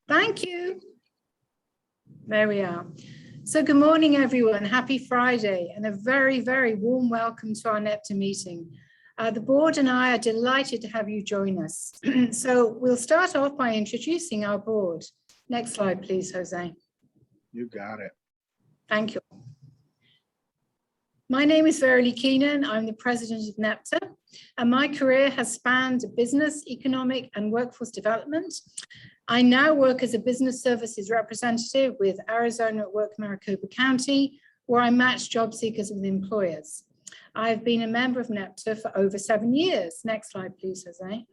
Thank you. There we are. So good morning, everyone. Happy Friday and a very, very warm welcome to our NETPA meeting. The board and I are delighted to have you join us. So we'll start off by introducing our board. Next slide, please, Jose. You got it. Thank you. My name is Verily Keenan. I'm the president of NETPA, and my career has spanned business, economic, and workforce development. I now work as a business services representative with Arizona at Work Maricopa County, where I match job seekers with employers. I've been a member of NETPA for over 7 years. Next slide, please, Jose.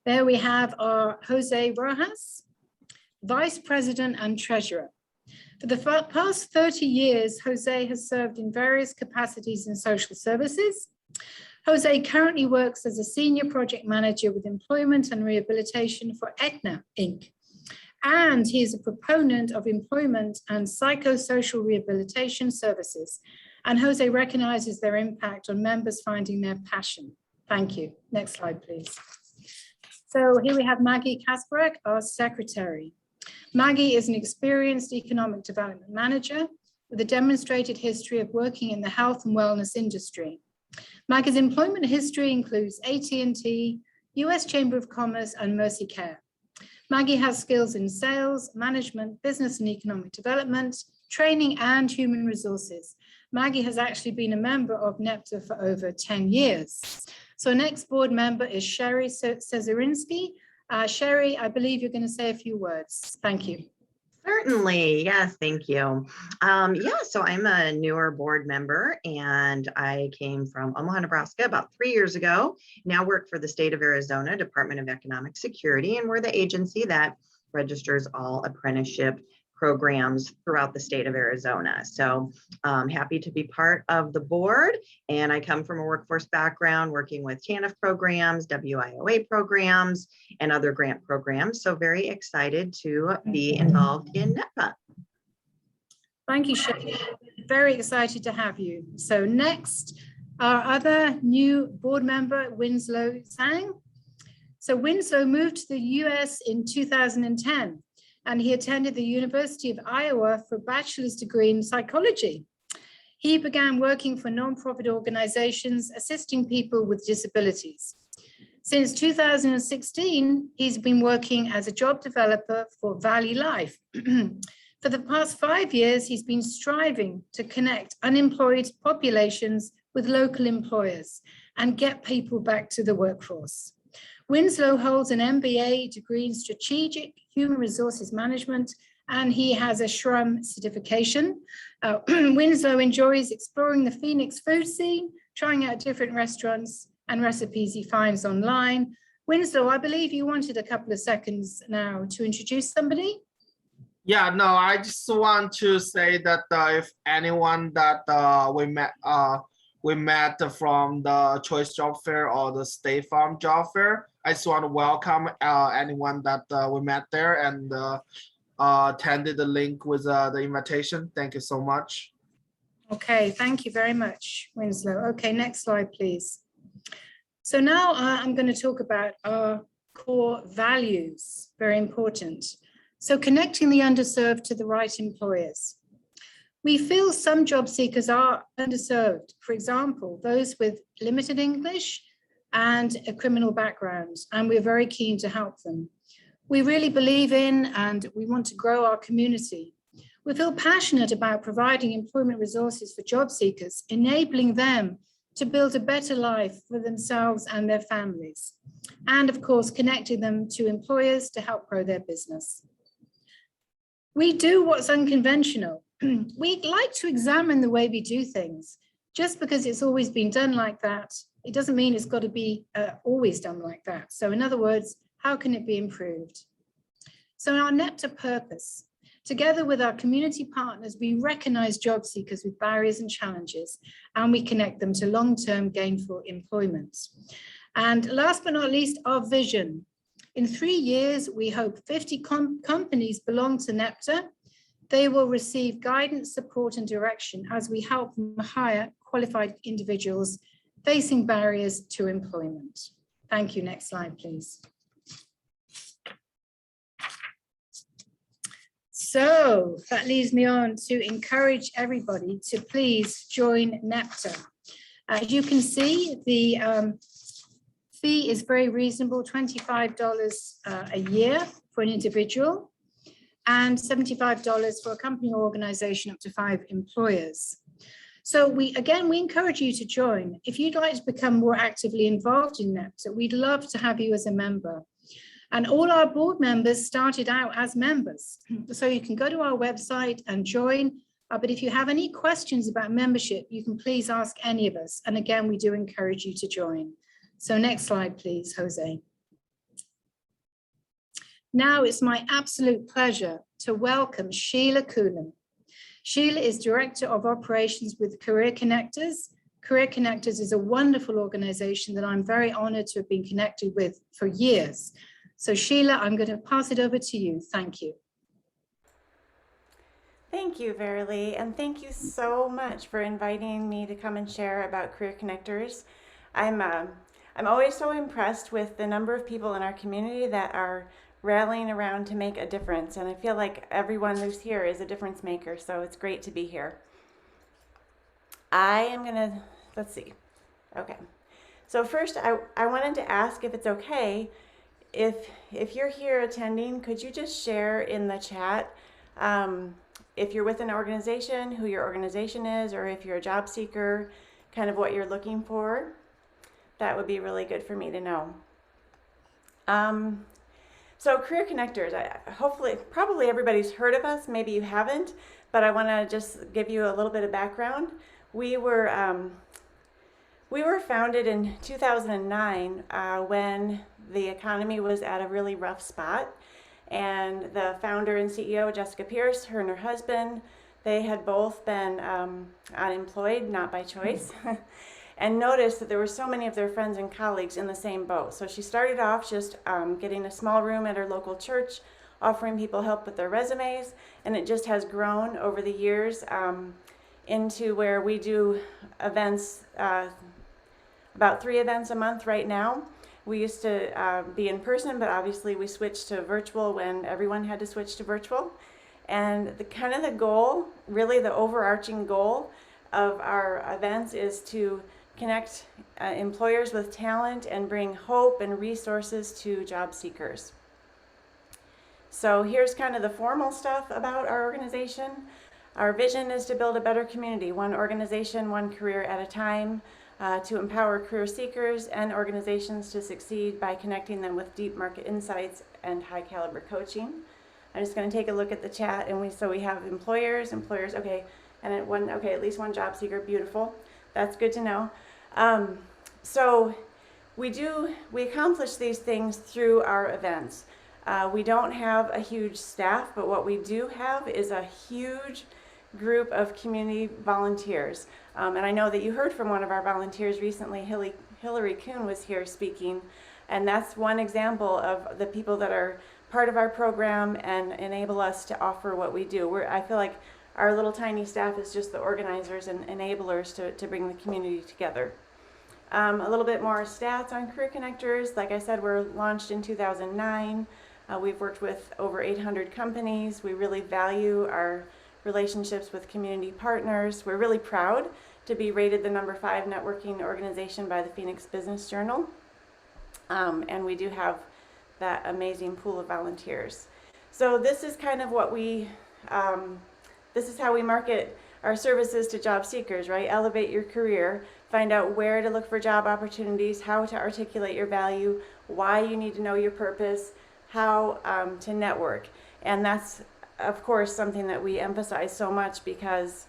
There we have our Jose Rojas, Vice President and Treasurer. For the past 30 years, Jose has served in various capacities in social services. Jose currently works as a senior project manager with employment and rehabilitation for Aetna, Inc. And he is a proponent of employment and psychosocial rehabilitation services. And Jose recognizes their impact on members finding their passion. Thank you. Next slide, please. So here we have Maggie Kasparek, our secretary. Maggie is an experienced economic development manager with a demonstrated history of working in the health and wellness industry. Maggie's employment history includes AT&T, US Chamber of Commerce, and Mercy Care. Maggie has skills in sales, management, business and economic development, training, and human resources. Maggie has actually been a member of NETPA for over 10 years. So next board member is Sherry Cesarinski. Sherry, I believe you're going to say a few words. Thank you. Certainly, yes, thank you. So I'm a newer board member and I came from Omaha, Nebraska about 3 years ago. Now work for the state of Arizona Department of Economic Security, and we're the agency that registers all apprenticeship programs throughout the state of Arizona. So happy to be part of the board, and I come from a workforce background working with TANF programs, WIOA programs, and other grant programs. So very excited to be involved in NETPA. Thank you, Sherry. Very excited to have you. So next, our other new board member, Winslow Zhang. So Winslow moved to the US in 2010. And he attended the University of Iowa for a bachelor's degree in psychology. He began working for nonprofit organizations assisting people with disabilities. Since 2016, he's been working as a job developer for Valley Life. For the past 5 years, he's been striving to connect unemployed populations with local employers and get people back to the workforce. Winslow holds an MBA degree in strategic human resources management, and he has a SHRM certification. Winslow enjoys exploring the Phoenix food scene, trying out different restaurants and recipes he finds online. Winslow, I believe you wanted a couple of seconds now to introduce somebody. Yeah, no, I just want to say that if anyone that we met from the Choice Job Fair or the State Farm Job Fair, I just want to welcome anyone that we met there and attended the link with the invitation. Thank you so much. Okay, thank you very much, Winslow. Okay, next slide, please. So now I'm going to talk about our core values, very important. So connecting the underserved to the right employers. We feel some job seekers are underserved, for example, those with limited English and a criminal background, and we're very keen to help them. We really believe in and we want to grow our community. We feel passionate about providing employment resources for job seekers, enabling them to build a better life for themselves and their families, and of course, connecting them to employers to help grow their business. We do what's unconventional. We like to examine the way we do things. Just because it's always been done like that, it doesn't mean it's got to be always done like that. So in other words, how can it be improved? So our NETPA purpose, together with our community partners, we recognize job seekers with barriers and challenges, and we connect them to long-term gainful employment. And last but not least, our vision. In 3 years, we hope 50 companies belong to NETPA. They will receive guidance, support, and direction as we help them hire qualified individuals facing barriers to employment. Thank you. Next slide, please. So that leads me on to encourage everybody to please join NETPA. As you can see, the fee is very reasonable, $25 a year for an individual and $75 for a company or organization up to 5 employers. So we encourage you to join. If you'd like to become more actively involved in NETPA, we'd love to have you as a member. And all our board members started out as members. So you can go to our website and join. But if you have any questions about membership, you can please ask any of us. And again, we do encourage you to join. So next slide, please, Jose. Now it's my absolute pleasure to welcome Sheila Coulomb. Sheila is Director of Operations with Career Connectors. Career Connectors is a wonderful organization that I'm very honored to have been connected with for years. So Sheila, I'm going to pass it over to you. Thank you. Thank you, Verilee, and thank you so much for inviting me to come and share about Career Connectors. I'm always so impressed with the number of people in our community that are rallying around to make a difference, and I feel like everyone who's here is a difference maker, so it's great to be here. Let's see. Okay. So first, I wanted to ask if it's okay if you're here attending, could you just share in the chat if you're with an organization, who your organization is, or if you're a job seeker, kind of what you're looking for? That would be really good for me to know. So Career Connectors, probably everybody's heard of us, maybe you haven't, but I want to just give you a little bit of background. We were founded in 2009 when the economy was at a really rough spot, and the founder and CEO, Jessica Pierce, her and her husband, they had both been unemployed, not by choice, and noticed that there were so many of their friends and colleagues in the same boat. So she started off just getting a small room at her local church, offering people help with their resumes, and it just has grown over the years into where we do events, about 3 events a month right now. We used to be in person, but obviously we switched to virtual when everyone had to switch to virtual. And the goal, really the overarching goal of our events is to connect employers with talent and bring hope and resources to job seekers. So here's kind of the formal stuff about our organization. Our vision is to build a better community, one organization, one career at a time, to empower career seekers and organizations to succeed by connecting them with deep market insights and high caliber coaching. I'm just going to take a look at the chat, and we have employers, okay, and at least one job seeker, beautiful. That's good to know. So we accomplish these things through our events. We don't have a huge staff, but what we do have is a huge group of community volunteers. And I know that you heard from one of our volunteers recently, Hillary Kuhn was here speaking, and that's one example of the people that are part of our program and enable us to offer what we do. I feel like our little tiny staff is just the organizers and enablers to bring the community together. A little bit more stats on Career Connectors. Like I said, we're launched in 2009. We've worked with over 800 companies. We really value our relationships with community partners. We're really proud to be rated the #5 networking organization by the Phoenix Business Journal. And we do have that amazing pool of volunteers. So this is kind of what this is how we market our services to job seekers, right? Elevate your career, find out where to look for job opportunities, how to articulate your value, why you need to know your purpose, how to network. And that's, of course, something that we emphasize so much because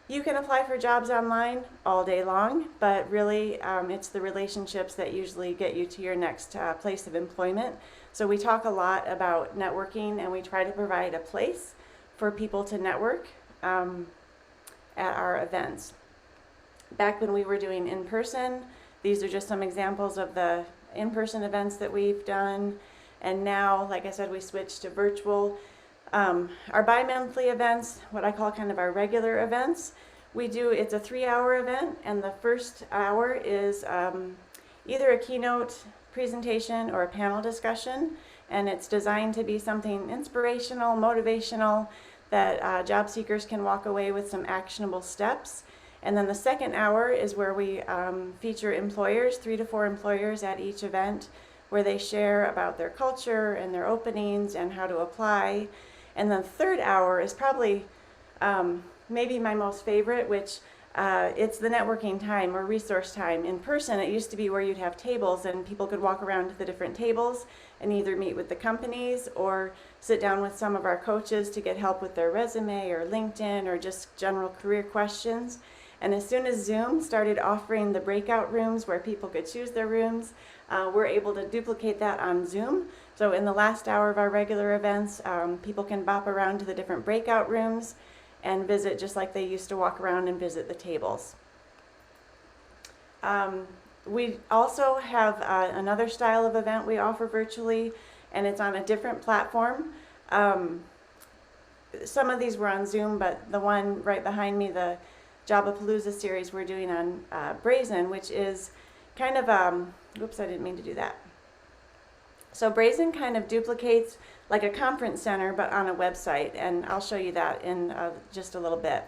you can apply for jobs online all day long, but really it's the relationships that usually get you to your next place of employment. So we talk a lot about networking, and we try to provide a place for people to network at our events. Back when we were doing in-person, these are just some examples of the in-person events that we've done. And now, like I said, we switched to virtual. Our bi-monthly events, what I call kind of our regular events, it's a 3-hour event, and the first hour is either a keynote presentation or a panel discussion, and it's designed to be something inspirational, motivational, that job seekers can walk away with some actionable steps. And then the second hour is where we feature employers, 3 to 4 employers at each event, where they share about their culture and their openings and how to apply. And then the third hour is probably maybe my most favorite, which it's the networking time or resource time. In person, it used to be where you'd have tables and people could walk around to the different tables and either meet with the companies or sit down with some of our coaches to get help with their resume or LinkedIn or just general career questions. And as soon as Zoom started offering the breakout rooms where people could choose their rooms, we're able to duplicate that on Zoom. So in the last hour of our regular events, people can bop around to the different breakout rooms and visit just like they used to walk around and visit the tables. We also have another style of event we offer virtually, and it's on a different platform. Some of these were on Zoom, but the one right behind me, the Jabapalooza series, we're doing on Brazen, which is kind of, whoops, I didn't mean to do that. So Brazen kind of duplicates like a conference center, but on a website, and I'll show you that in just a little bit.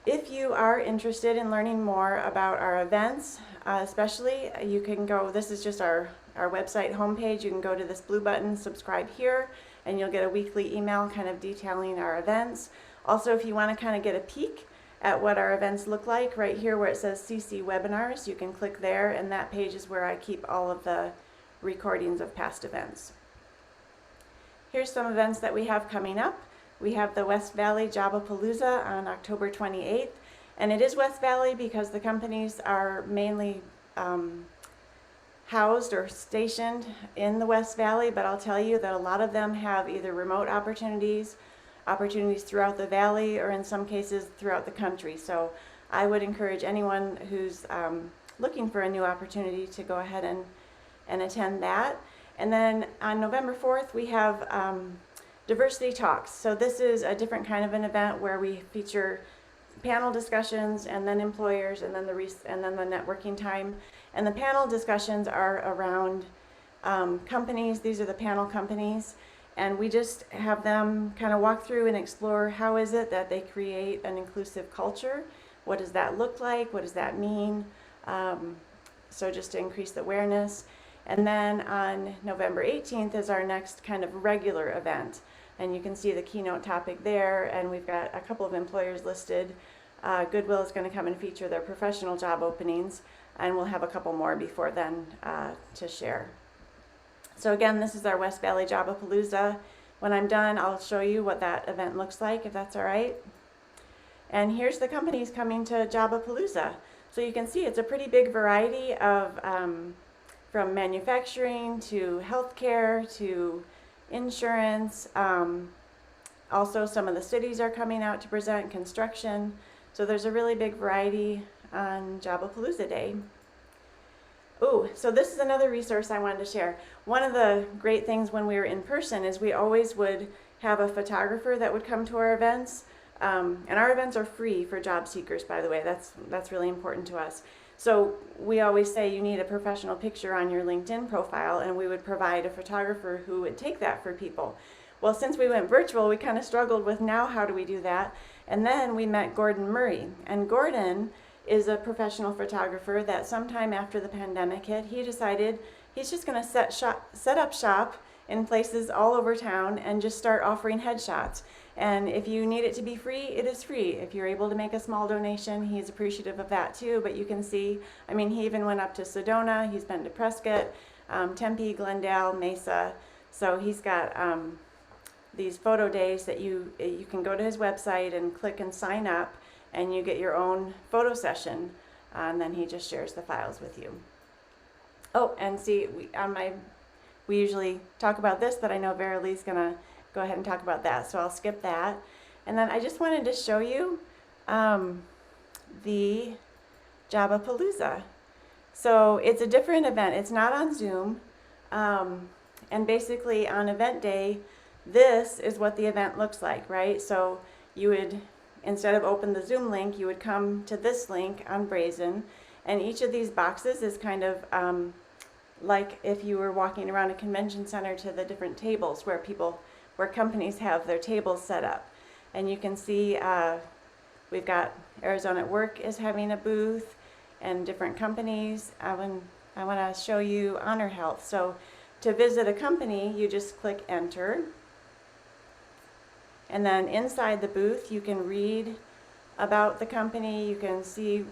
If you are interested in learning more about our events, especially, you can go, this is just our website homepage. You can go to this blue button, subscribe here, and you'll get a weekly email kind of detailing our events. Also, if you want to kind of get a peek at what our events look like, right here where it says CC Webinars, you can click there, and that page is where I keep all of the recordings of past events. Here's some events that we have coming up. We have the West Valley Jabapalooza on October 28th, and it is West Valley because the companies are mainly housed or stationed in the West Valley, but I'll tell you that a lot of them have either remote opportunities throughout the valley, or in some cases throughout the country. So I would encourage anyone who's looking for a new opportunity to go ahead and attend that. And then on November 4th, we have Diversity Talks. So this is a different kind of an event where we feature panel discussions and then employers and then the networking time. And the panel discussions are around companies. These are the panel companies. And we just have them kind of walk through and explore how is it that they create an inclusive culture? What does that look like? What does that mean? So just to increase the awareness. And then on November 18th is our next kind of regular event. And you can see the keynote topic there, and we've got a couple of employers listed. Goodwill is going to come and feature their professional job openings, and we'll have a couple more before then to share. So again, this is our West Valley Jabapalooza. When I'm done, I'll show you what that event looks like, if that's all right. And here's the companies coming to Jabapalooza. So you can see it's a pretty big variety of from manufacturing to healthcare to insurance. Also, some of the cities are coming out to present construction. So there's a really big variety on Jabapalooza Day. Oh, so this is another resource I wanted to share. One of the great things when we were in person is we always would have a photographer that would come to our events. And our events are free for job seekers, by the way. That's really important to us. So we always say you need a professional picture on your LinkedIn profile, and we would provide a photographer who would take that for people. Well, since we went virtual, we kind of struggled with now how do we do that? And then we met Gordon Murray. And Gordon is a professional photographer that sometime after the pandemic hit, he decided he's just going to set up shop in places all over town and just start offering headshots. And if you need it to be free, it is free. If you're able to make a small donation, he's appreciative of that too. But you can see, I mean, he even went up to Sedona, he's been to Prescott, Tempe, Glendale, Mesa. So he's got these photo days that you can go to his website and click and sign up, and you get your own photo session, and then he just shares the files with you. Oh, and see, we usually talk about this, but I know Vera Lee's gonna go ahead and talk about that, so I'll skip that. And then I just wanted to show you the Jabapalooza. So it's a different event. It's not on Zoom, and basically on event day, this is what the event looks like, right? So you would, instead of open the Zoom link, you would come to this link on Brazen, and each of these boxes is kind of like if you were walking around a convention center to the different tables where companies have their tables set up. And you can see we've got Arizona at Work is having a booth and different companies. I want to show you Honor Health. So to visit a company, you just click enter. And then inside the booth, you can read about the company. You can see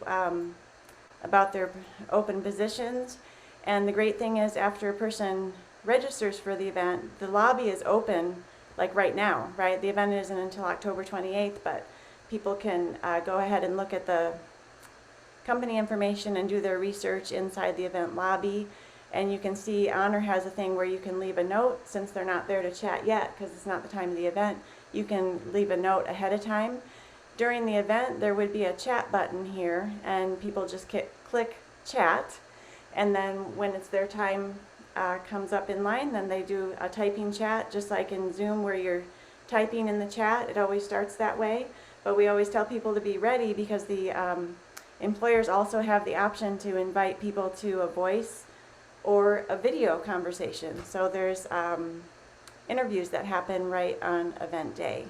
about their open positions. And the great thing is after a person registers for the event, the lobby is open like right now, right? The event isn't until October 28th, but people can go ahead and look at the company information and do their research inside the event lobby. And you can see Honor has a thing where you can leave a note since they're not there to chat yet because it's not the time of the event. You can leave a note ahead of time. During the event, there would be a chat button here and people just click chat. And then when it's their time comes up in line, then they do a typing chat, just like in Zoom where you're typing in the chat. It always starts that way. But we always tell people to be ready because the employers also have the option to invite people to a voice or a video conversation. So there's interviews that happen right on event day.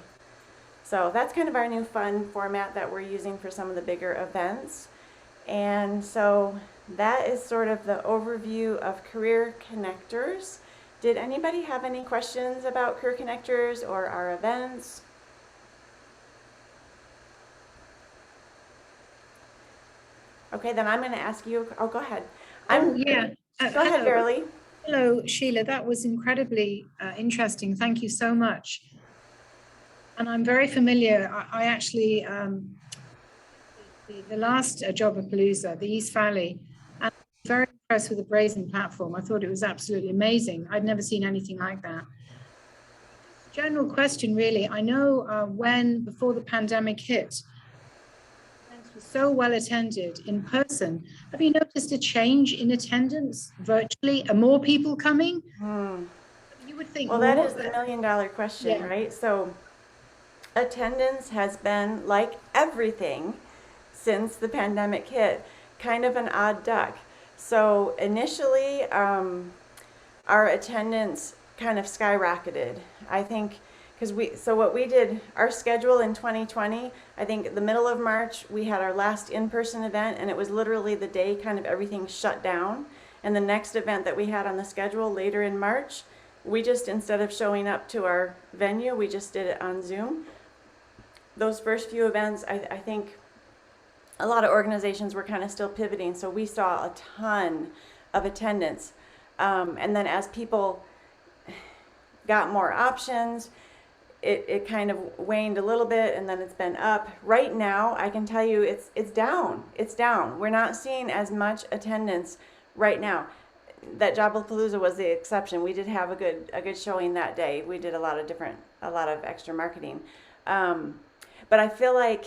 So that's kind of our new fun format that we're using for some of the bigger events. And so that is sort of the overview of Career Connectors. Did anybody have any questions about Career Connectors or our events? Okay, then I'm going to ask you. Oh, go ahead. Yeah. Go ahead, Verily. Hello, Sheila. That was incredibly interesting. Thank you so much. And I'm very familiar. I actually, the last Jabapalooza, the East Valley, and I'm very impressed with the Brazen platform. I thought it was absolutely amazing. I'd never seen anything like that. General question, really. I know before the pandemic hit, events were so well attended in person. Have you noticed a change in attendance virtually? Are more people coming? You would think. Well, that is the million-dollar question, Yeah. right? So attendance has been, like everything since the pandemic hit, kind of an odd duck. So initially, our attendance kind of skyrocketed. I think because what we did, our schedule in 2020, I think the middle of March, we had our last in-person event, and it was literally the day kind of everything shut down. And the next event that we had on the schedule later in March, we just, instead of showing up to our venue, we just did it on Zoom. Those first few events, I think a lot of organizations were kind of still pivoting, so we saw a ton of attendance. And then as people got more options, it kind of waned a little bit, and then it's been up. Right now, I can tell you it's down. It's down. We're not seeing as much attendance right now. That Jabapalooza was the exception. We did have a good showing that day. We did a lot of extra marketing. But I feel like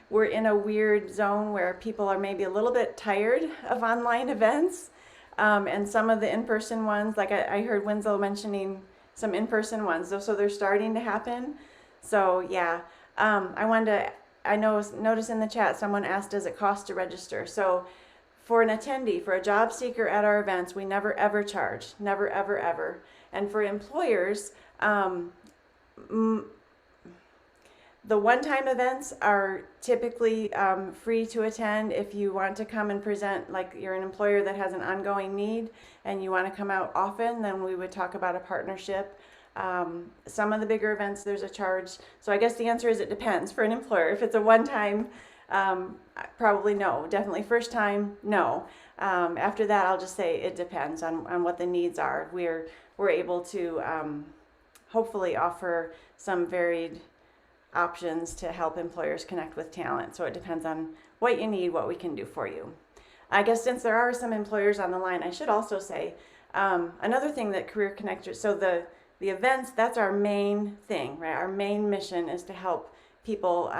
we're in a weird zone where people are maybe a little bit tired of online events, and some of the in-person ones, like I heard Winslow mentioning some in-person ones, so they're starting to happen. So yeah, I notice in the chat someone asked, does it cost to register? So for an attendee, for a job seeker at our events, we never ever charge, never ever ever. And for employers, the one-time events are typically free to attend. If you want to come and present, like you're an employer that has an ongoing need and you want to come out often, then we would talk about a partnership. Some of the bigger events, there's a charge. So I guess the answer is it depends for an employer. If it's a one-time, probably no. Definitely first time, no. After that, I'll just say it depends on what the needs are. We're able to hopefully offer some varied options to help employers connect with talent. So it depends on what you need, what we can do for you. I guess since there are some employers on the line, I should also say another thing that Career Connectors, so the events, that's our main thing, right? Our main mission is to help people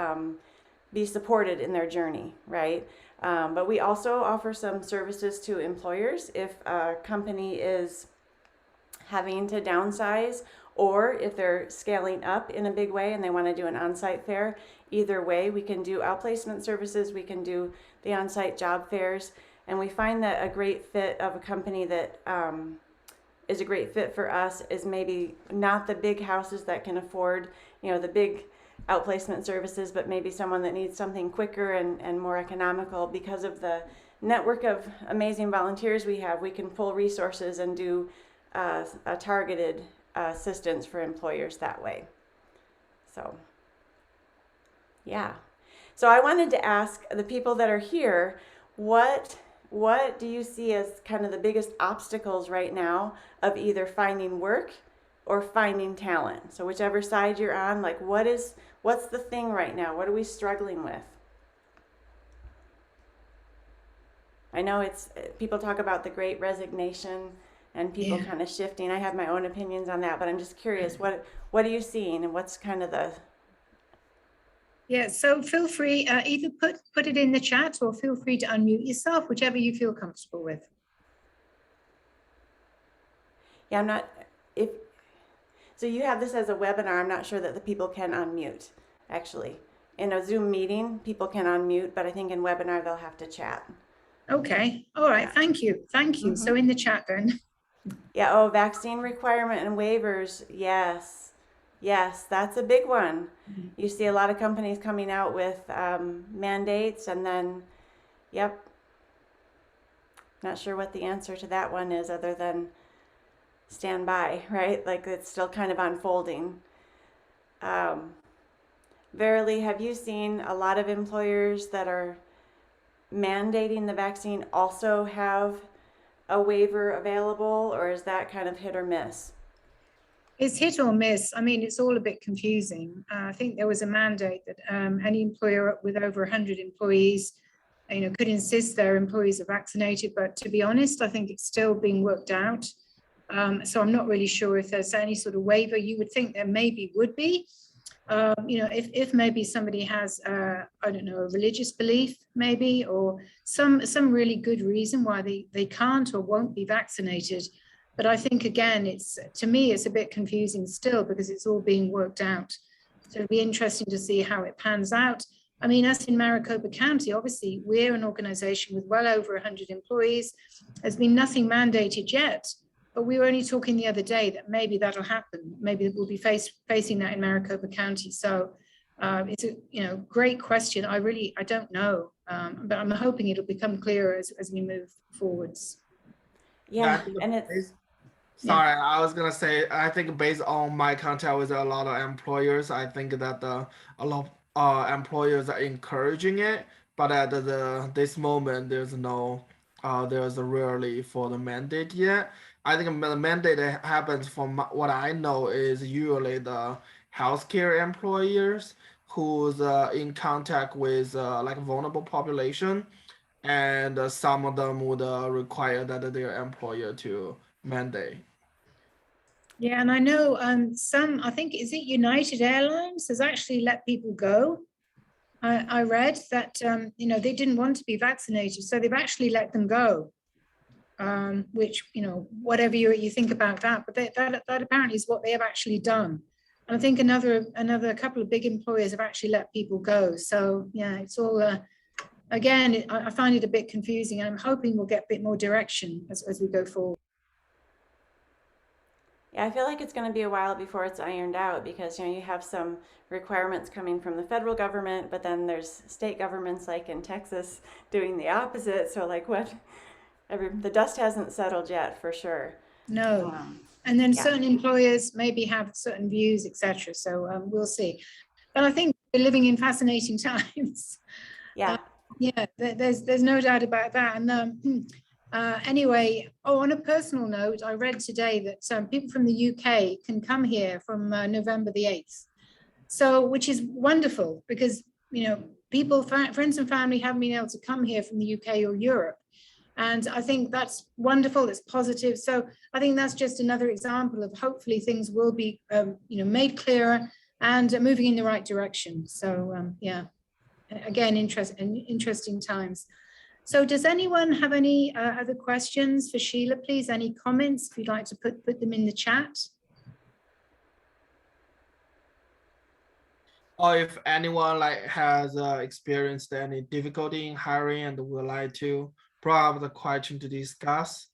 be supported in their journey, right? But we also offer some services to employers if a company is having to downsize, or if they're scaling up in a big way and they want to do an on-site fair. Either way, we can do outplacement services, we can do the on-site job fairs, And we find that a great fit of a company that is a great fit for us is maybe not the big houses that can afford, the big outplacement services, but maybe someone that needs something quicker and more economical. Because of the network of amazing volunteers we have, we can pull resources and do a targeted assistance for employers that way. So, yeah. So I wanted to ask the people that are here, what do you see as kind of the biggest obstacles right now of either finding work or finding talent? So whichever side you're on, like what's the thing right now? What are we struggling with? I know it's people talk about the great resignation and people Yeah. kind of shifting. I have my own opinions on that, but I'm just curious, what are you seeing and what's kind of the Yeah, so feel free, either put it in the chat or feel free to unmute yourself, whichever you feel comfortable with. Yeah, I'm not, if, so you have this as a webinar, I'm not sure that the people can unmute, actually. In a Zoom meeting, people can unmute, but I think in webinar, they'll have to chat. Okay, all right, Yeah. thank you, thank you. So in the chat then. Yeah, oh, vaccine requirement and waivers, yes. Yes, that's a big one. You see a lot of companies coming out with mandates and then, yep. Not sure what the answer to that one is other than stand by, right? Like it's still kind of unfolding. Verily, have you seen a lot of employers that are mandating the vaccine also have a waiver available, or is that kind of hit or miss? It's hit or miss. I mean, it's all a bit confusing. I think there was a mandate that any employer with over 100 employees, could insist their employees are vaccinated. But to be honest, I think it's still being worked out. So I'm not really sure if there's any sort of waiver. You would think there maybe would be. If maybe somebody has, I don't know, a religious belief maybe, or some really good reason why they can't or won't be vaccinated. But I think, again, to me, it's a bit confusing still because it's all being worked out. So it'll be interesting to see how it pans out. I mean, us in Maricopa County, obviously, we're an organization with well over 100 employees. There's been nothing mandated yet. But we were only talking the other day that maybe that'll happen. Maybe we'll be facing that in Maricopa County. So it's a great question. I don't know, but I'm hoping it'll become clearer as we move forwards. Yeah, I think and it's sorry, I was gonna say, I think based on my contact with a lot of employers, I think that a lot of employers are encouraging it, but at this moment, there's rarely for the mandate yet. I think the mandate that happens from what I know is usually the healthcare employers who's in contact with like vulnerable population, and some of them would require that their employer to mandate. Yeah, and I know I think, is it United Airlines has actually let people go. I read that, they didn't want to be vaccinated, so they've actually let them go. Which, whatever you think about that, but that apparently is what they have actually done. And I think another couple of big employers have actually let people go. So yeah, it's all, again, I find it a bit confusing, and I'm hoping we'll get a bit more direction as we go forward. Yeah, I feel like it's going to be a while before it's ironed out because you have some requirements coming from the federal government, but then there's state governments like in Texas doing the opposite. So like the dust hasn't settled yet for sure. No. And then yeah. certain employers maybe have certain views, etc. So we'll see. But I think we're living in fascinating times. Yeah. Yeah, there's no doubt about that. And anyway, on a personal note, I read today that people from the UK can come here from November the 8th. So, which is wonderful because, people, friends and family haven't been able to come here from the UK or Europe. And I think that's wonderful, it's positive. So I think that's just another example of hopefully things will be, made clearer and moving in the right direction. So yeah, again, interesting times. So does anyone have any other questions for Sheila, please? Any comments, if you'd like to put them in the chat? Or if anyone has experienced any difficulty in hiring and would like to brought up the question to discuss.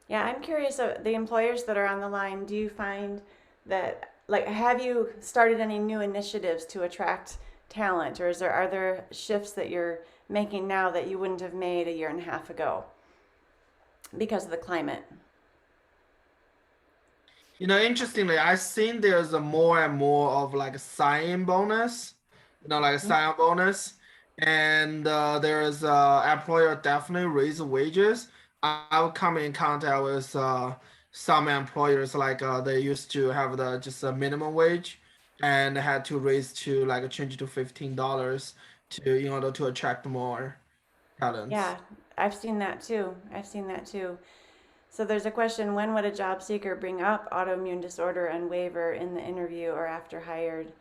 Yeah, I'm curious, the employers that are on the line, do you find that, like, have you started any new initiatives to attract talent, or are there shifts that you're making now that you wouldn't have made a year and a half ago because of the climate? You know, interestingly, I've seen there's a more and more of like a sign-in bonus, you know, like a sign-on bonus, and there's employer definitely raise wages. I'll come in contact with some employers like they used to have the just a minimum wage, and they had to raise to like change to $15 to in order to attract more talents. Yeah, I've seen that too. I've seen that too. So there's a question, when would a job seeker bring up autoimmune disorder and waiver in the interview or after hired?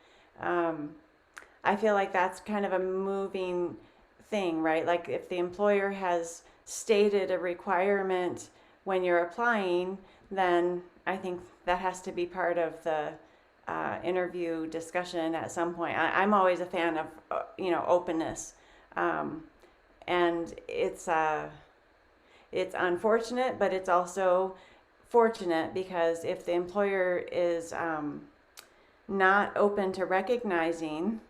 I feel like that's kind of a moving thing, right? Like if the employer has stated a requirement when you're applying, then I think that has to be part of the interview discussion at some point. I'm always a fan of, openness. And it's unfortunate, but it's also fortunate, because if the employer is not open to recognizing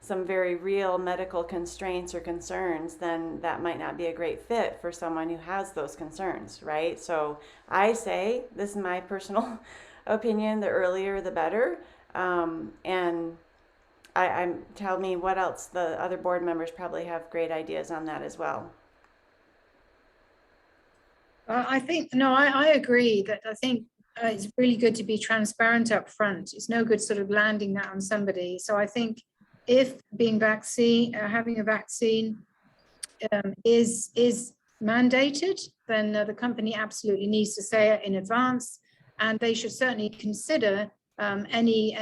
some very real medical constraints or concerns, then that might not be a great fit for someone who has those concerns, right? So I say, this is my personal opinion, the earlier the better. And I'm tell me what else the other board members probably have great ideas on that as well. I think, no, I agree that I think it's really good to be transparent up front. It's no good sort of landing that on somebody. So I think if having a vaccine is mandated, then the company absolutely needs to say it in advance, and they should certainly consider any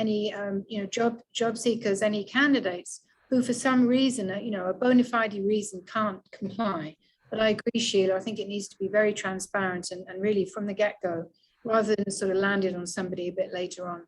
job seekers, any candidates who for some reason, a bona fide reason can't comply. But I agree, Sheila, I think it needs to be very transparent and really from the get-go, rather than sort of landed on somebody a bit later on.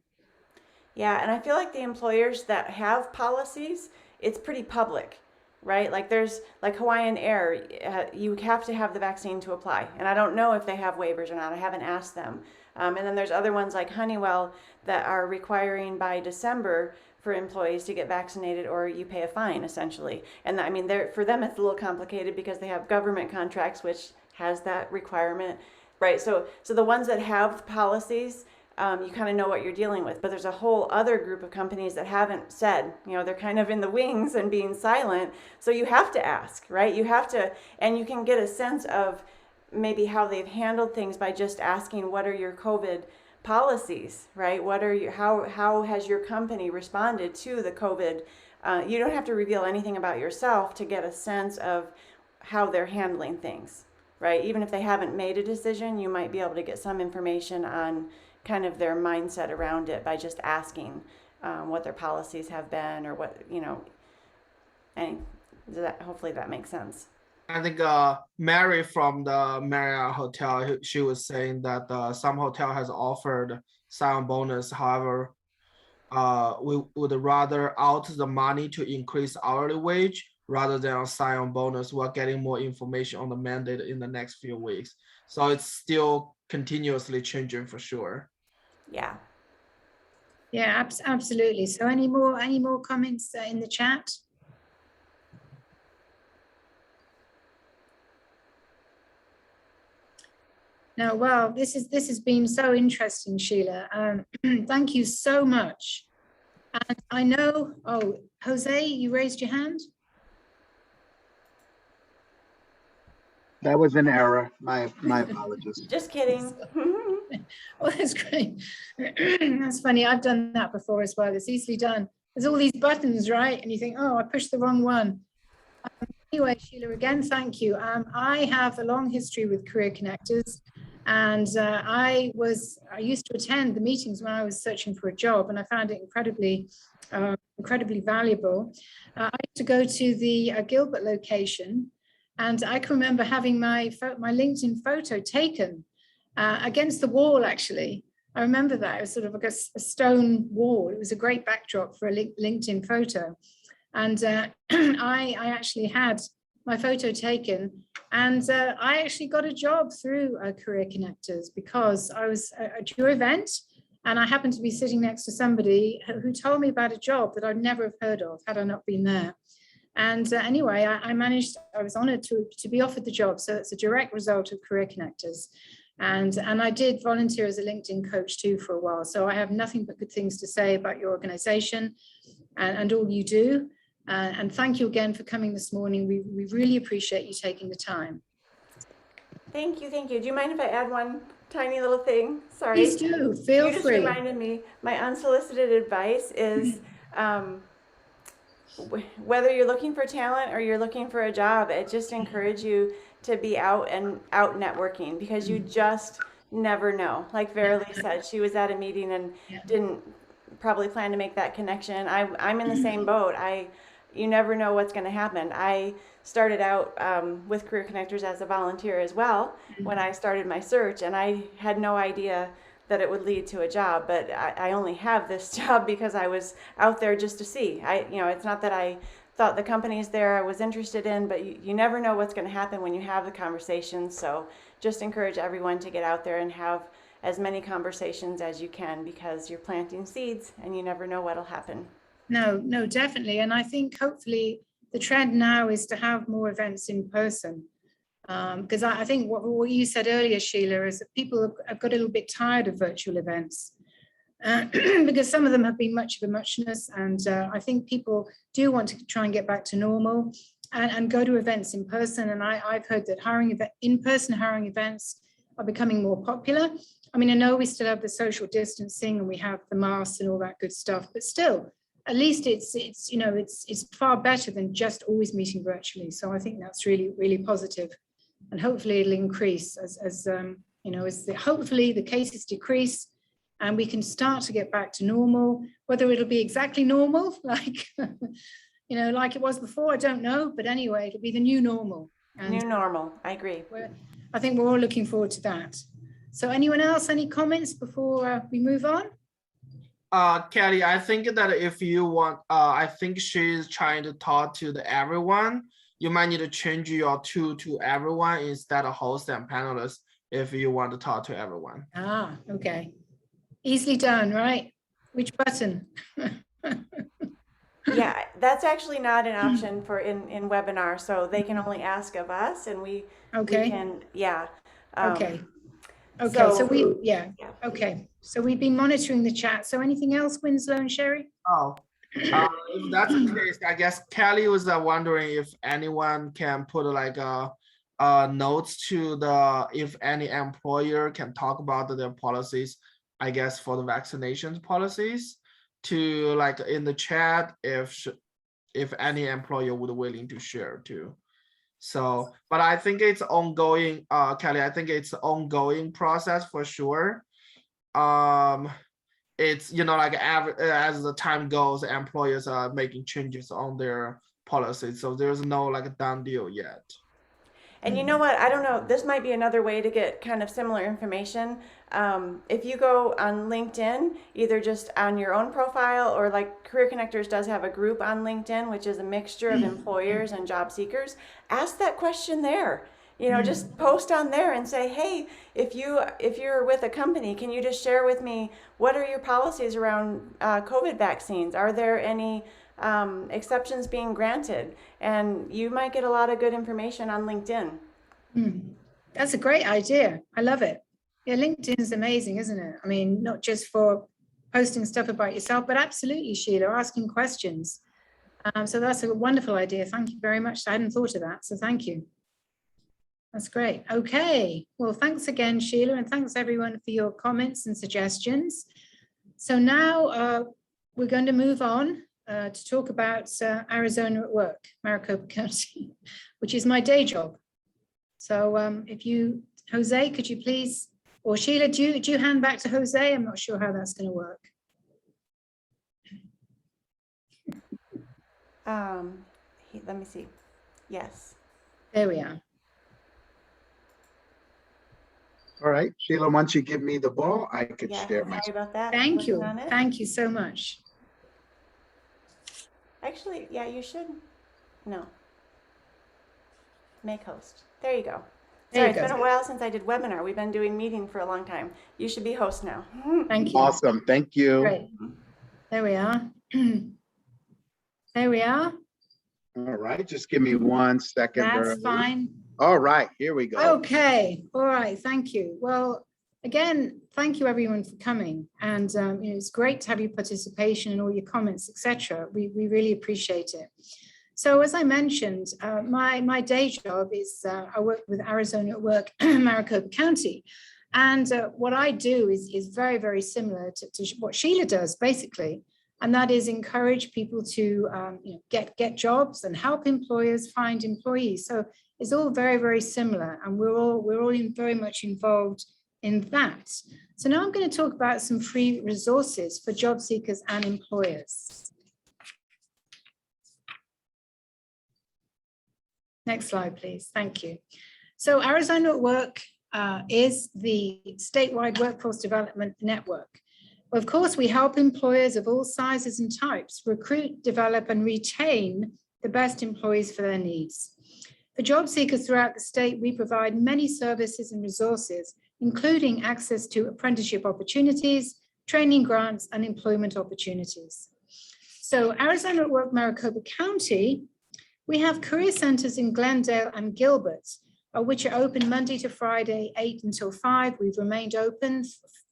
Yeah, and I feel like the employers that have policies, it's pretty public, right? Like there's like Hawaiian Air, you have to have the vaccine to apply. And I don't know if they have waivers or not. I haven't asked them. And then there's other ones like Honeywell that are requiring by December for employees to get vaccinated, or you pay a fine essentially. And I mean, for them it's a little complicated because they have government contracts which has that requirement, right? So the ones that have policies, you kind of know what you're dealing with. But there's a whole other group of companies that haven't said, they're kind of in the wings and being silent. So you have to ask, right? You have to, and you can get a sense of maybe how they've handled things by just asking, what are your COVID policies, right? How has your company responded to the COVID? You don't have to reveal anything about yourself to get a sense of how they're handling things, right? Even if they haven't made a decision, you might be able to get some information on kind of their mindset around it by just asking what their policies have been, or what, and hopefully that makes sense. I think Mary from the Marriott Hotel, she was saying that some hotel has offered sign-on bonus. However, we would rather out the money to increase hourly wage rather than a sign-on bonus. We're getting more information on the mandate in the next few weeks. So it's still continuously changing for sure. Yeah. Yeah, absolutely. So any more comments in the chat? No, well, this has been so interesting, Sheila. Thank you so much. And I know, Jose, you raised your hand? That was an error. My apologies. Just kidding. Oh, that's great. That's funny. I've done that before as well. It's easily done. There's all these buttons, right? And you think, oh, I pushed the wrong one. Anyway, Sheila, again, thank you. I have a long history with Career Connectors, and I used to attend the meetings when I was searching for a job, and I found it incredibly valuable. I used to go to the Gilbert location, and I can remember having my LinkedIn photo taken against the wall, actually. I remember that. It was sort of like a stone wall. It was a great backdrop for a LinkedIn photo. And I actually had my photo taken, and I actually got a job through Career Connectors because I was at your event, and I happened to be sitting next to somebody who told me about a job that I'd never have heard of had I not been there. And anyway, I was honored to be offered the job. So it's a direct result of Career Connectors. And I did volunteer as a LinkedIn coach too for a while. So I have nothing but good things to say about your organization and all you do. And thank you again for coming this morning. We really appreciate you taking the time. Thank you, thank you. Do you mind if I add one tiny little thing? Sorry. Please do, feel You just free. reminded me, my unsolicited advice is whether you're looking for talent or you're looking for a job, it just encourage you to be out networking, because you just never know. Like Verily said, she was at a meeting and didn't probably plan to make that connection. I'm in the same boat. You never know what's going to happen. I started out with Career Connectors as a volunteer as well when I started my search, and I had no idea that it would lead to a job, but I only have this job because I was out there just to see. It's not that I thought the companies there I was interested in, but you never know what's going to happen when you have the conversations. So just encourage everyone to get out there and have as many conversations as you can, because you're planting seeds and you never know what'll happen. No, definitely. And I think hopefully the trend now is to have more events in person. Because I think what you said earlier, Sheila, is that people have got a little bit tired of virtual events because some of them have been much of a muchness. And I think people do want to try and get back to normal and go to events in person. And I've heard that in-person hiring events are becoming more popular. I mean, I know we still have the social distancing and we have the masks and all that good stuff, but still, at least it's far better than just always meeting virtually. So I think that's really, really positive. And hopefully it'll increase as hopefully the cases decrease and we can start to get back to normal. Whether it'll be exactly normal, like like it was before, I don't know. But anyway, it'll be the new normal. And new normal, I agree. I think we're all looking forward to that. So anyone else, any comments before we move on? Kelly, I think that if you want, I think she's trying to talk to everyone. You might need to change your to everyone instead of host and panelists if you want to talk to everyone. Ah, okay. Easily done, right? Which button? Yeah, that's actually not an option for in webinar, so they can only ask of us, and we can, yeah. Okay. Okay. So we've been monitoring the chat. So anything else, Winslow and Sherry? Oh. If that's the case, I guess Kelly was wondering if anyone can put like notes to if any employer can talk about their policies, I guess for the vaccinations policies, to like in the chat if any employer would willing to share too. So, but I think it's ongoing, Kelly. I think it's an ongoing process for sure. It's like as the time goes, employers are making changes on their policies, so there's no like done deal yet. And you know what, I don't know, this might be another way to get kind of similar information. If you go on LinkedIn, either just on your own profile, or like Career Connectors does have a group on LinkedIn, which is a mixture of employers and job seekers, ask that question there. Just post on there and say, hey, if you're with a company, can you just share with me what are your policies around COVID vaccines? Are there any exceptions being granted? And you might get a lot of good information on LinkedIn. That's a great idea. I love it. Yeah, LinkedIn is amazing, isn't it? I mean, not just for posting stuff about yourself, but absolutely, Sheila, asking questions. So that's a wonderful idea. Thank you very much. I hadn't thought of that, so thank you. That's great. Okay. Well, thanks again, Sheila, and thanks everyone for your comments and suggestions. So now we're going to move on to talk about Arizona at Work, Maricopa County, which is my day job. So Jose, could you please, or Sheila, do you hand back to Jose? I'm not sure how that's going to work. Let me see. Yes. There we are. All right, Sheila, once you give me the ball, I could share my. Sorry about that. Thank you. Thank you so much. Actually, yeah, you should. No. Make host. There you go. There Sorry, you it's go. been a while since I did webinar. We've been doing meeting for a long time. You should be host now. Thank you. Awesome. Thank you. Great. There we are. There we are. All right. Just give me 1 second. That's Beverly. fine. All right. Here we go. Okay. All right. Thank you. Well, again, thank you everyone for coming. And it's great to have your participation and all your comments, etc. We really appreciate it. So as I mentioned, my day job is I work with Arizona at Work, Maricopa County. And what I do is very, very similar to what Sheila does, basically. And that is encourage people to get jobs and help employers find employees. So it's all very, very similar. And we're all very much involved in that. So now I'm going to talk about some free resources for job seekers and employers. Next slide, please. Thank you. So Arizona at Work is the statewide workforce development network. Of course, we help employers of all sizes and types recruit, develop, and retain the best employees for their needs. For job seekers throughout the state, we provide many services and resources, including access to apprenticeship opportunities, training grants, and employment opportunities. So Arizona at Work, Maricopa County, we have career centers in Glendale and Gilbert, which are open Monday to Friday, 8 until 5. We've remained open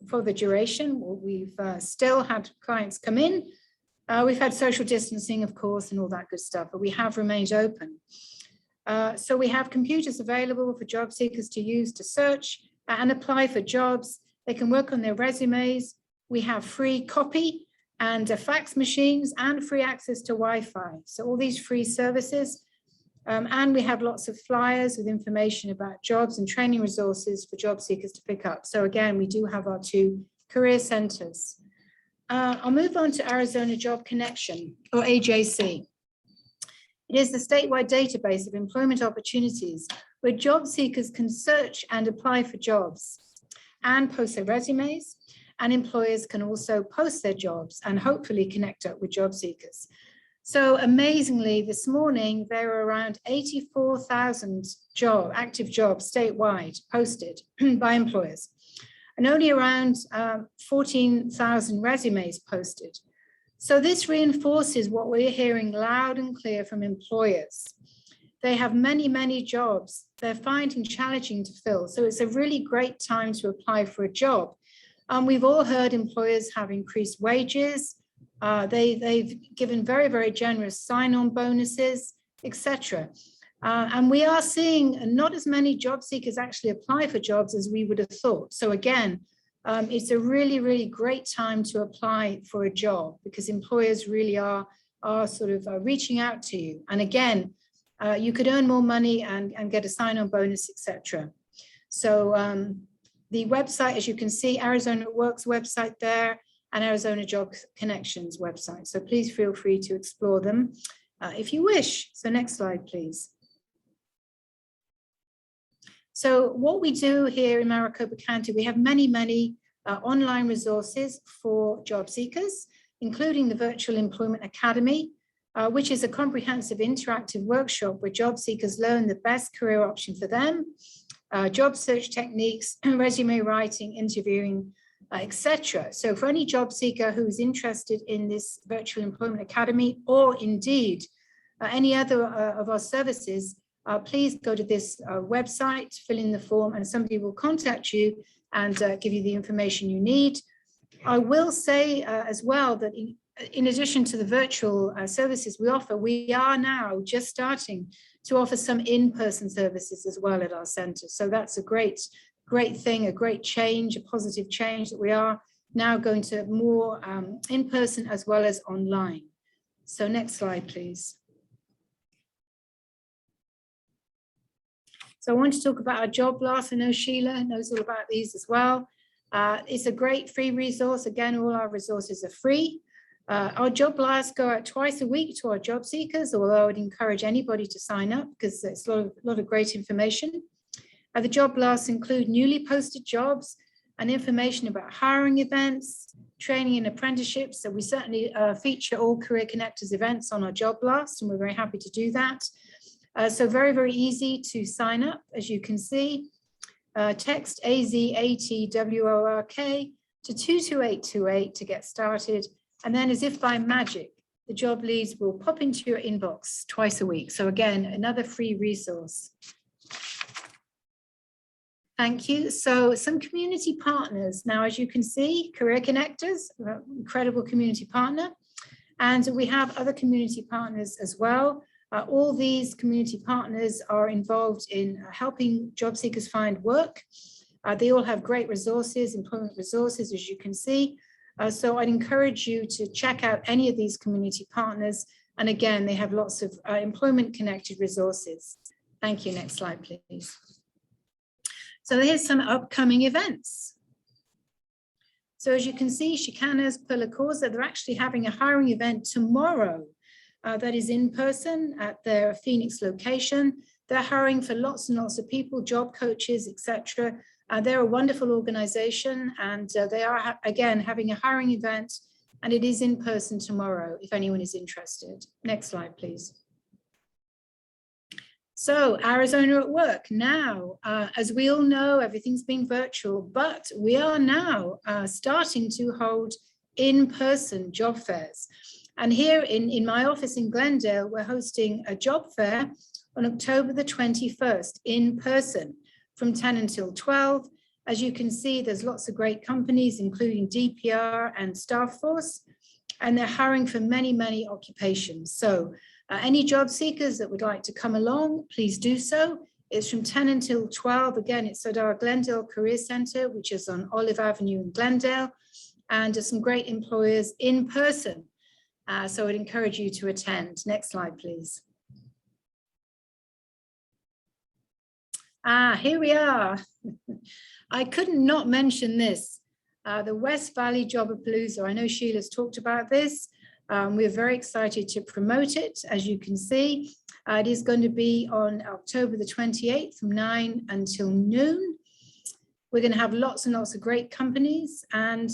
for the duration. We've still had clients come in. We've had social distancing, of course, and all that good stuff, but we have remained open. So we have computers available for job seekers to use to search and apply for jobs. They can work on their resumes. We have free copy and fax machines and free access to Wi-Fi. So all these free services. And we have lots of flyers with information about jobs and training resources for job seekers to pick up. So again, we do have our 2 career centers. I'll move on to Arizona Job Connection, or AJC. It is the statewide database of employment opportunities where job seekers can search and apply for jobs and post their resumes, and employers can also post their jobs and hopefully connect up with job seekers. So amazingly, this morning, there were around 84,000 active jobs statewide posted by employers, and only around 14,000 resumes posted. So this reinforces what we're hearing loud and clear from employers. They have many, many jobs they're finding challenging to fill. So it's a really great time to apply for a job. We've all heard employers have increased wages. They've given very, very generous sign-on bonuses, etc. And we are seeing not as many job seekers actually apply for jobs as we would have thought. So again, it's a really, really great time to apply for a job because employers really are sort of reaching out to you. And again, you could earn more money and get a sign-on bonus, etc. So the website, as you can see, Arizona Works website there, and Arizona Job Connections website. So please feel free to explore them if you wish. So next slide, please. So what we do here in Maricopa County, we have many, many online resources for job seekers, including the Virtual Employment Academy, which is a comprehensive interactive workshop where job seekers learn the best career option for them, job search techniques, resume writing, interviewing, etc. So for any job seeker who is interested in this Virtual Employment Academy, or indeed any other of our services, please go to this website, fill in the form, and somebody will contact you and give you the information you need. I will say as well that in addition to the virtual services we offer, we are now just starting to offer some in-person services as well at our center. So that's a great thing, a great change, a positive change that we are now going to more in-person as well as online. So next slide, please. So I want to talk about our job blast. I know Sheila knows all about these as well. It's a great free resource. Again, all our resources are free. Our job blasts go out twice a week to our job seekers, although I would encourage anybody to sign up because it's a lot of great information. The job blasts include newly posted jobs and information about hiring events, training and apprenticeships. So we certainly feature all Career Connectors events on our job blast, and we're very happy to do that. So very, very easy to sign up, as you can see. Text AZATWORK to 22828 to get started. And then as if by magic, the job leads will pop into your inbox twice a week. So again, another free resource. Thank you. So some community partners. Now, as you can see, Career Connectors, incredible community partner. And we have other community partners as well. All these community partners are involved in helping job seekers find work. They all have great resources, employment resources, as you can see. So I'd encourage you to check out any of these community partners. And again, they have lots of employment connected resources. Thank you. Next slide, please. So here's some upcoming events. So as you can see, Chicanas per la Causa, they're actually having a hiring event tomorrow that is in person at their Phoenix location. They're hiring for lots and lots of people, job coaches, etc. They're a wonderful organization, and they are, again, having a hiring event, and it is in person tomorrow if anyone is interested. Next slide, please. So Arizona at Work now, as we all know, everything's been virtual, but we are now starting to hold in-person job fairs. And here in my office in Glendale, we're hosting a job fair on October the 21st in person from 10 until 12. As you can see, there's lots of great companies, including DPR and Staffforce, and they're hiring for many, many occupations. So any job seekers that would like to come along, please do so. It's from 10 until 12. Again, it's at our Glendale Career Center, which is on Olive Avenue in Glendale, and there's some great employers in person. So I'd encourage you to attend. Next slide, please. Here we are. I couldn't not mention this. The West Valley Jabapalooza. I know Sheila's talked about this. We're very excited to promote it. As you can see, it is going to be on October the 28th from 9 until noon. We're going to have lots and lots of great companies, and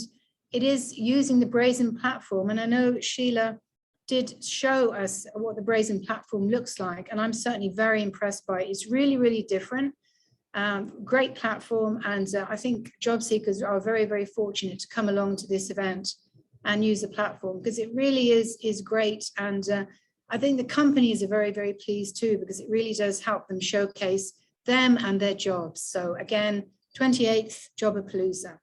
it is using the Brazen platform. And I know Sheila did show us what the Brazen platform looks like, and I'm certainly very impressed by it. It's really, really different. Great platform, and I think job seekers are very, very fortunate to come along to this event and use the platform, because it really is great. And I think the companies are very, very pleased too, because it really does help them showcase them and their jobs. So again, 28th Jabapalooza.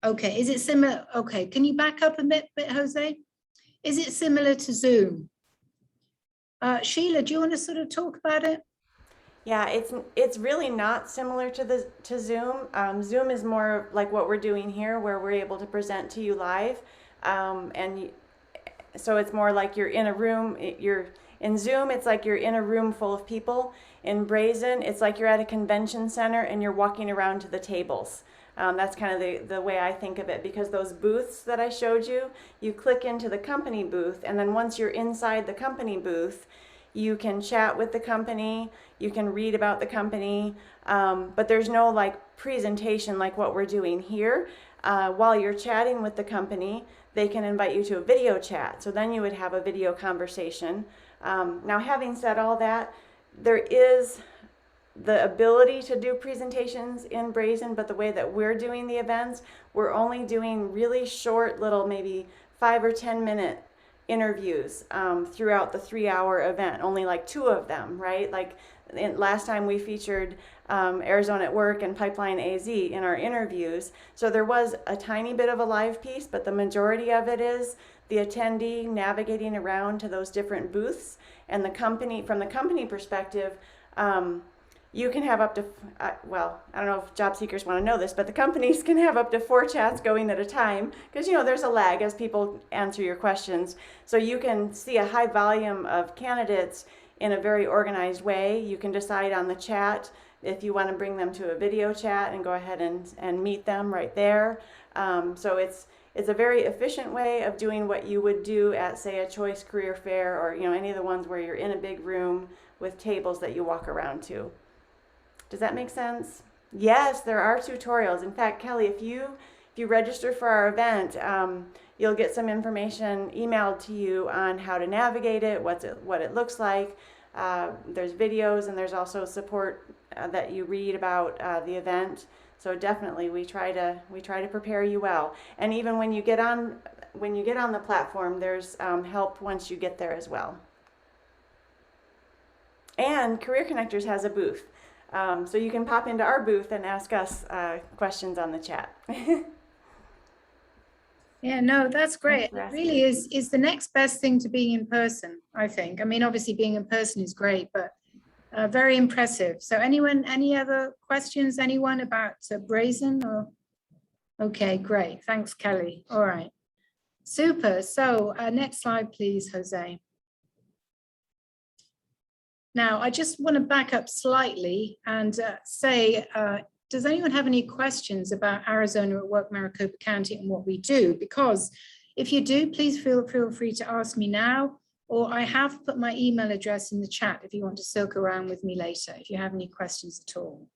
Okay, is it similar? Okay, can you back up a bit, Jose? Is it similar to Zoom? Sheila, do you want to sort of talk about it? Yeah, it's really not similar to Zoom. Zoom is more like what we're doing here, where we're able to present to you live, so it's more like you're in a room. In Zoom, it's like you're in a room full of people. In Brazen, it's like you're at a convention center and you're walking around to the tables. That's kind of the way I think of it, because those booths that I showed you, you click into the company booth, and then once you're inside the company booth, you can chat with the company, you can read about the company, but there's no like presentation like what we're doing here. While you're chatting with the company, they can invite you to a video chat. So then you would have a video conversation. Now, having said all that, there is the ability to do presentations in Brazen, but the way that we're doing the events, we're only doing really short little, maybe 5 or 10 minute interviews throughout the 3-hour event, only like 2 of them, right? Like last time we featured Arizona at Work and Pipeline AZ in our interviews. So there was a tiny bit of a live piece, but the majority of it is the attendee navigating around to those different booths, and the company, from the company perspective, you can have up to, well, I don't know if job seekers want to know this, but the companies can have up to 4 chats going at a time, because, you know, there's a lag as people answer your questions. So you can see a high volume of candidates in a very organized way. You can decide on the chat if you want to bring them to a video chat and go ahead and meet them right there. So it's a very efficient way of doing what you would do at, say, a choice career fair, or, you know, any of the ones where you're in a big room with tables that you walk around to. Does that make sense? Yes, there are tutorials. In fact, Kelly, if you if you register for our event, you'll get some information emailed to you on how to navigate it, what it looks like. There's videos, and there's also support that you read about the event. So definitely, we try to prepare you well. And even when you get on the platform, there's help once you get there as well. And Career Connectors has a booth, so you can pop into our booth and ask us questions on the chat. Yeah, no, that's great. Thanks for It asking. really is the next best thing to being in person, I think. I mean, obviously being in person is great, but very impressive. So any other questions, anyone about Brazen? Or okay, great. Thanks, Kelly. All right. Super. So next slide, please, Jose. Now, I just want to back up slightly and say, does anyone have any questions about Arizona at Work Maricopa County and what we do? Because if you do, please feel free to ask me now, or I have put my email address in the chat if you want to circle around with me later, if you have any questions at all.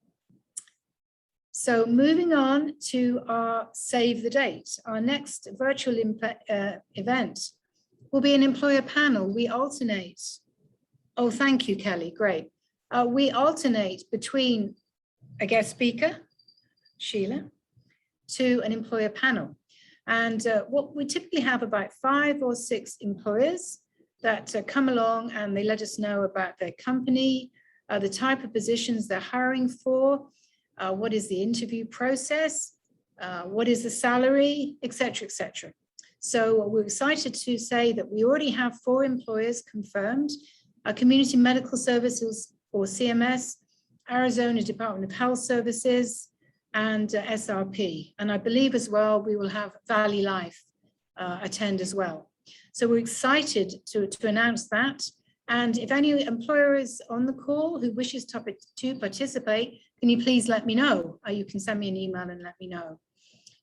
So moving on to our Save the Date, our next virtual event will be an employer panel. We alternate. Oh, thank you, Kelly, great. We alternate between a guest speaker, Sheila, to an employer panel. And what we typically have about 5 or 6 employers that come along and they let us know about their company, the type of positions they're hiring for, what is the interview process, what is the salary, et cetera, et cetera. So we're excited to say that we already have 4 employers confirmed, Community Medical Services or CMS, Arizona Department of Health Services, and SRP. And I believe as well, we will have Valley Life attend as well. So we're excited to announce that. And if any employer is on the call who wishes to participate, can you please let me know? You can send me an email and let me know.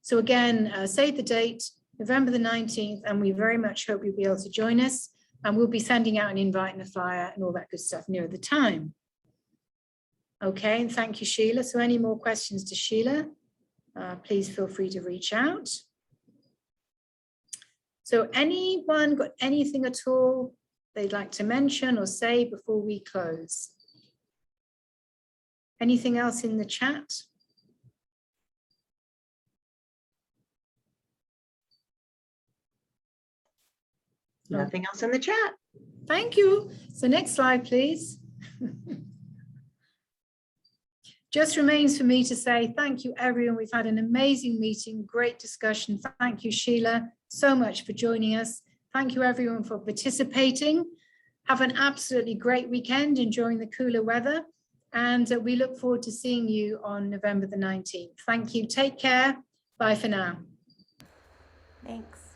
So again, save the date, November the 19th, and we very much hope you'll be able to join us. And we'll be sending out an invite and a flyer and all that good stuff near the time. Okay, and thank you, Sheila. So any more questions to Sheila, please feel free to reach out. So anyone got anything at all they'd like to mention or say before we close? Anything else in the chat? Nothing else in the chat. Thank you. So next slide, please. Just remains for me to say thank you, everyone. We've had an amazing meeting, great discussion. Thank you, Sheila, so much for joining us. Thank you, everyone, for participating. Have an absolutely great weekend, enjoying the cooler weather. And we look forward to seeing you on November the 19th. Thank you. Take care. Bye for now. Thanks.